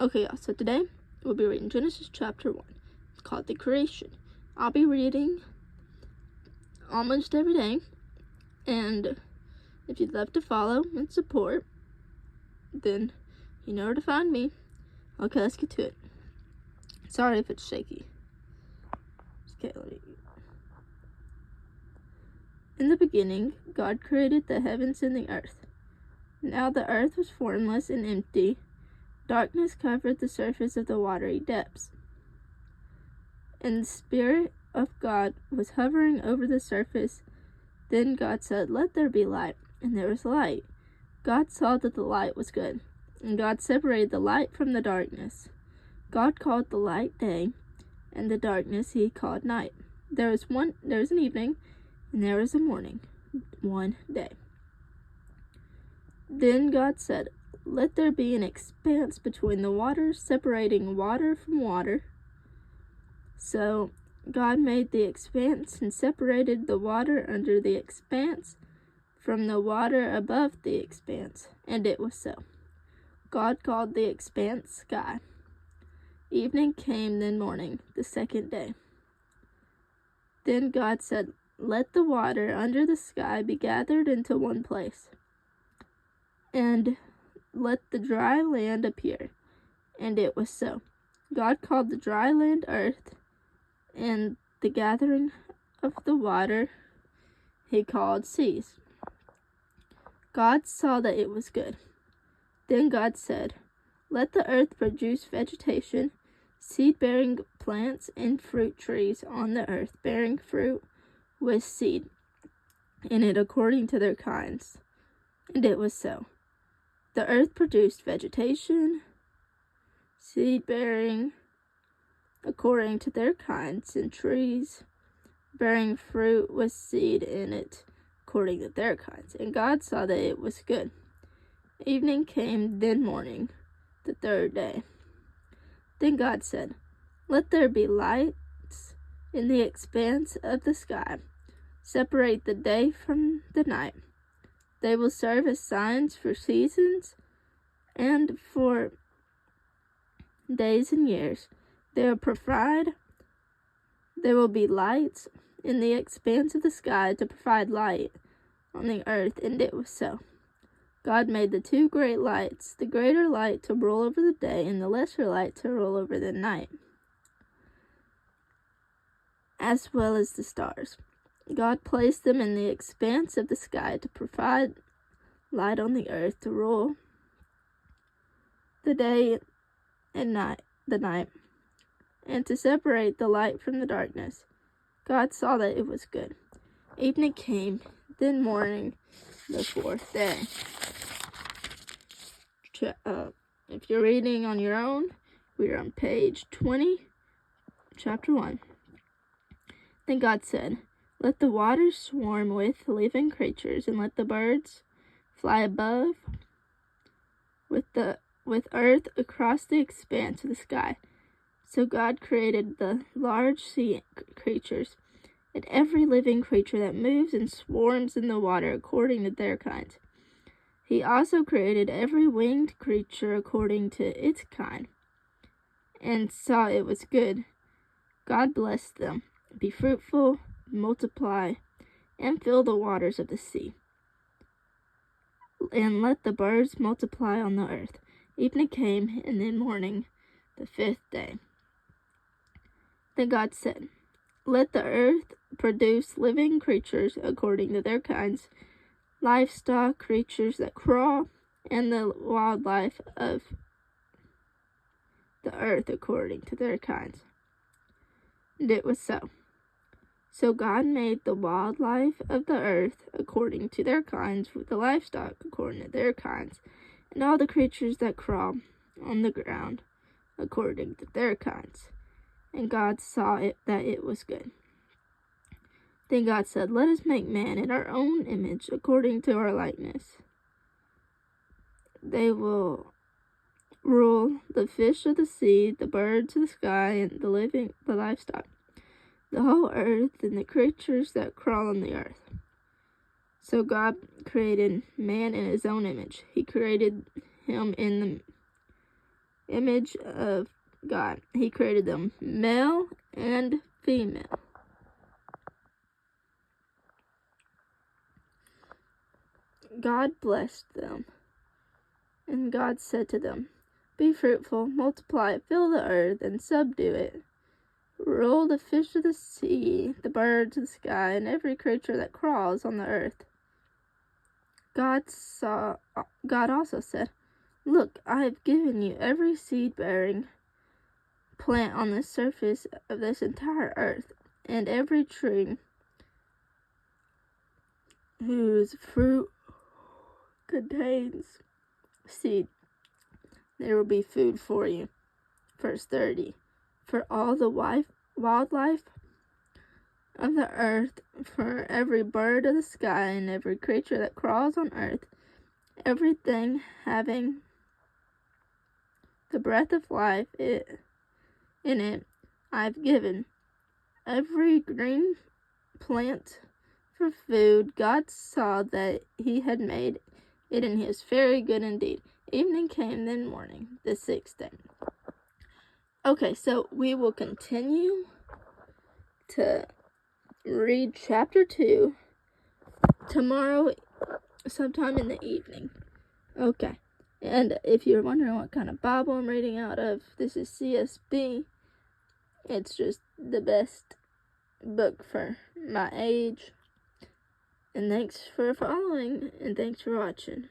Okay, y'all, so today we'll be reading Genesis chapter 1. It's called The Creation. I'll be reading almost every day, and if you'd love to follow and support, then you know where to find me. Okay, let's get to it. Sorry if it's shaky. Okay, In the beginning, God created the heavens and the earth. Now the earth was formless and empty. Darkness covered the surface of the watery depths. And the Spirit of God was hovering over the surface. Then God said, "Let there be light," and there was light. God saw that the light was good, and God separated the light from the darkness. God called the light day, and the darkness he called night. There was an evening, and there was a morning, one day. Then God said, "Let there be an expanse between the waters, separating water from water." So God made the expanse and separated the water under the expanse from the water above the expanse, and it was so. God called the expanse sky. Evening came, then morning, the second day. Then God said, "Let the water under the sky be gathered into one place, and let the dry land appear." And it was so. God called the dry land earth, and the gathering of the water he called seas. God saw that it was good. Then God said, "Let the earth produce vegetation, seed-bearing plants, and fruit trees on the earth, bearing fruit with seed in it according to their kinds." And it was so. The earth produced vegetation, seed-bearing according to their kinds, and trees bearing fruit with seed in it according to their kinds. And God saw that it was good. Evening came, then morning, the third day. Then God said, "Let there be lights in the expanse of the sky, separate the day from the night. They will serve as signs for seasons and for days and years. There will be lights in the expanse of the sky to provide light on the earth," and it was so. God made the two great lights, the greater light to rule over the day, and the lesser light to rule over the night, as well as the stars. God placed them in the expanse of the sky to provide light on the earth, to rule the day and the night, and to separate the light from the darkness. God saw that it was good. Evening came, then morning, the fourth day. If you're reading on your own, we are on page 20, chapter 1. Then God said, "Let the waters swarm with living creatures, and let the birds fly above with earth across the expanse of the sky." So God created the large sea creatures, and every living creature that moves and swarms in the water according to their kinds. He also created every winged creature according to its kind, and saw it was good. God blessed them. "Be fruitful, multiply, and fill the waters of the sea, and let the birds multiply on the earth." Evening came, and then morning, the fifth day. Then God said, "Let the earth produce living creatures according to their kinds, livestock, creatures that crawl, and the wildlife of the earth according to their kinds." And it was so. So God made the wildlife of the earth according to their kinds, with the livestock according to their kinds, and all the creatures that crawl on the ground according to their kinds. And God saw that it was good. Then God said, "Let us make man in our own image, according to our likeness. They will rule the fish of the sea, the birds of the sky, and the livestock, the whole earth, and the creatures that crawl on the earth." So God created man in his own image. He created him in image of God. He created them male and female. God blessed them, and God said to them, "Be fruitful, multiply, fill the earth, and subdue it. Rule the fish of the sea, the birds of the sky, and every creature that crawls on the earth." God also said, "Look, I have given you every seed-bearing plant on the surface of this entire earth, and every tree whose fruit contains seed. There will be food for you." Verse 30. For all the wildlife of the earth, for every bird of the sky, and every creature that crawls on earth, everything having the breath of life in it, I've given every green plant for food. God saw that he had made it, and he was very good indeed. Evening came, then morning, the sixth day. Okay, so we will continue to read chapter 2 tomorrow sometime in the evening. Okay, and if you're wondering what kind of Bible I'm reading out of, this is CSB. It's just the best book for my age. And thanks for following, and thanks for watching.